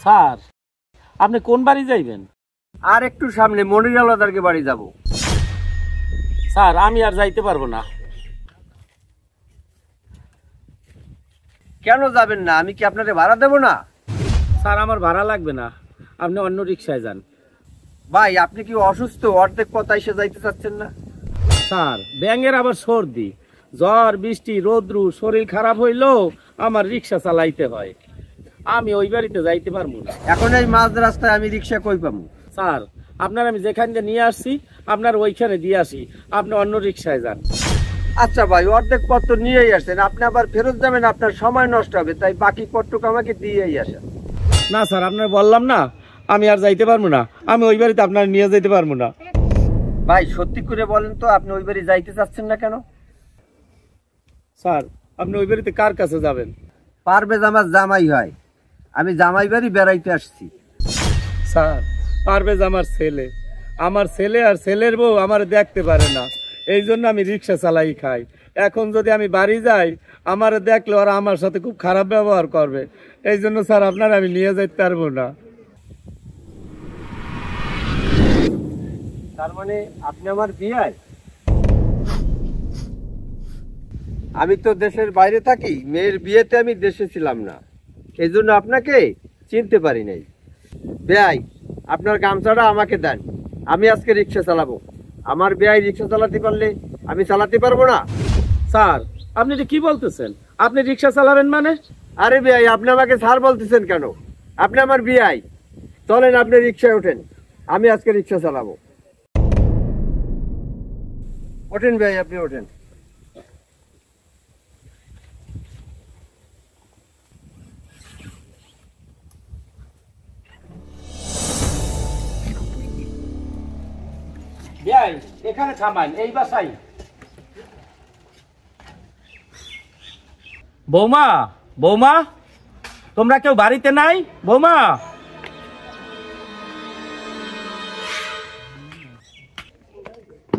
Sir আপনি কোন বাড়ি যাইবেন? আর একটু সামনে মনিরালাদারকে বাড়ি যাব। স্যার আমি আর যাইতে পারবো না। কেন যাবেন না? আমি কি আপনাকে ভাড়া দেব না? স্যার আমার ভাড়া লাগবে না, আপনি অন্য রিক্সায় যান। ভাই আপনি কি অসুস্থ? অর্ধেক পথ এসে যাইতে চাচ্ছেন না? স্যার ব্যাঙের আবার সর্দি, জ্বর, বৃষ্টি, রোদ্রু, শরীর খারাপ হইলেও আমার রিক্সা চালাইতে হয়। আমি ওই বাড়িতে যাইতে পারবো না। এখন এই মাঝ রাস্তায় আমি রিক্সা কই পাবো? স্যার আপনার আমি যেখান দিয়ে নিয়ে আসছি আপনার ওইখানে দিয়ে আসি, আপনি অন্য রিক্সায় যান। আচ্ছা ভাই, অর্ধেক পথ তো নিয়েই আসছেন, আপনি আবার ফেরত যাবেন, আপনার সময় নষ্ট হবে, তাই বাকি পথটুকু আমাকে দিয়েই আসেন। না স্যার আপনার বললাম না আমি আর যাইতে পারবো না, আমি ওই বাড়িতে আপনার নিয়ে যেতে পারবো না। ভাই সত্যি করে বলেন তো, আপনি ওই বাড়ি যাইতে চাচ্ছেন না কেন? স্যার আপনি ওই বাড়িতে কার কাছে যাবেন? পারভেজ আমার জামাই হয়, আমি জামাই বাড়ি বেড়াইতে আসছি। স্যার পারভেজ আমার ছেলে, আমার ছেলে আর ছেলের বউ আমার দেখতে পারে না, এই জন্য আমি রিক্সা চালাই খাই। এখন যদি আমি বাড়ি যাই আমার দেখলে ওরা আমার সাথে খুব খারাপ ব্যবহার করবে, এই জন্য স্যার আপনার আমি নিয়ে যেতে পারবো না। তার মানে আপনি আমার বিয়াই? আমি তো দেশের বাইরে থাকি, মেয়ের বিয়েতে আমি দেশে ছিলাম না, এই জন্য আপনাকে চিনতে পারি নাই। বেয়াই আপনার গামছাটা আমাকে দেন, আমি আজকে রিক্সা চালাবো। আমার বেয়াই রিক্সা চালাতে পারলে আমি চালাতে পারবো না? স্যার আপনি এটা কি বলতেছেন? আপনি রিক্সা চালাবেন মানে? আরে বেয়াই আপনি আমাকে স্যার বলতেছেন কেন? আপনি আমার বিয়াই, চলেন আপনি রিক্সায় ওঠেন, আমি আজকে রিক্সা চালাবো। ওঠেন বেয়াই, আপনি ওঠেন। এখানে থামাইন, এই বাসাই। বৌমা, বৌমা তোমরা কেউ বাড়িতে নাই? বৌমা।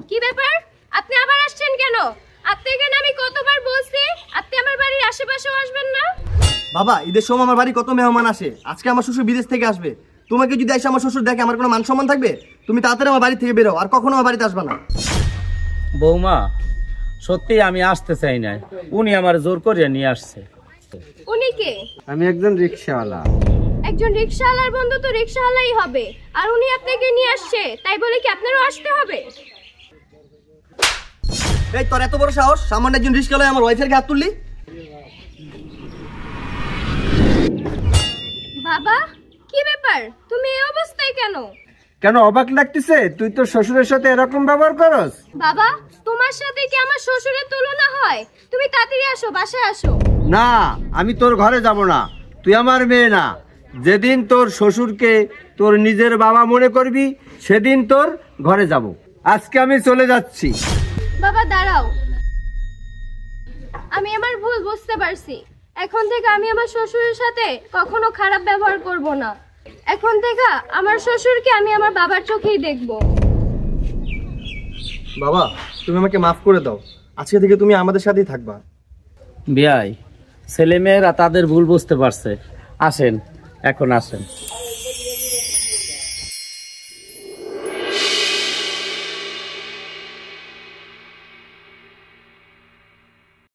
কি ব্যাপার, আপনি আবার আসছেন কেন? আপনাকে আমি কতবার বলছি আপনি আমার বাড়ির আশেপাশেও আসবেন না। বাবা ঈদের সময় আমার বাড়ি কত মেহমান আসে, আজকে আমার শ্বশুর বিদেশ থেকে আসবে, তোমাকে যদি এসে আমার শ্বশুর দেখে আমার কোনো মান সম্মান থাকবে? তুমি তাড়াতাড়ি আমার বাড়ি থেকে বেরো, আর কখনো আমার বাড়িতে আসবে না। বৌমা সত্যি আমি আসতে চাই না, উনি আমার জোর করে নিয়ে আসছে। উনি কে? আমি একজন রিক্সাওয়ালা। একজন রিক্সাওয়ালার বন্ধু তো রিক্সাওয়ালাই হবে, আর উনি আপনাকে নিয়ে আসছে তাই বলে কি আপনারও আসতে হবে? এই তোর এত বড় সাহস, সামান্য একজন রিক্সাওয়ালা আমার ওয়াইফের হাত তুললি? বাবা কি ব্যাপার, তুমি এই অবস্থায় কেন? কেন অবাক লাগতেছে? তুই তো শ্বশুরের সাথে এরকম ব্যবহার করস? বাবা তোমার সাথে কি আমার শ্বশুরের তুলনা হয়? তুমি তাড়াতাড়ি আসো, বাসায় আসো। না, আমি তোর ঘরে যাব না, তুই আমার মেয়ে না। যেদিন তোর শ্বশুরকে তোর নিজের বাবা মনে করবি সেদিন তোর ঘরে যাব। আজকে আমি চলে যাচ্ছি। বাবা দাঁড়াও, আমি আমার ভুল বুঝতে পারছি, এখন থেকে আমি আমার শ্বশুরের সাথে কখনো খারাপ ব্যবহার করব না। এখন থেকে আমার শ্বশুরকে আমি আমার বাবার চোখেই দেখব। বাবা তুমি আমাকে মাফ করে দাও, আজকে থেকে তুমি আমাদের সাথেই থাকবা। বিয়াই ছেলে মেয়েরা তাদের ভুল বুঝতে পারছে, আসেন এখন আসেন।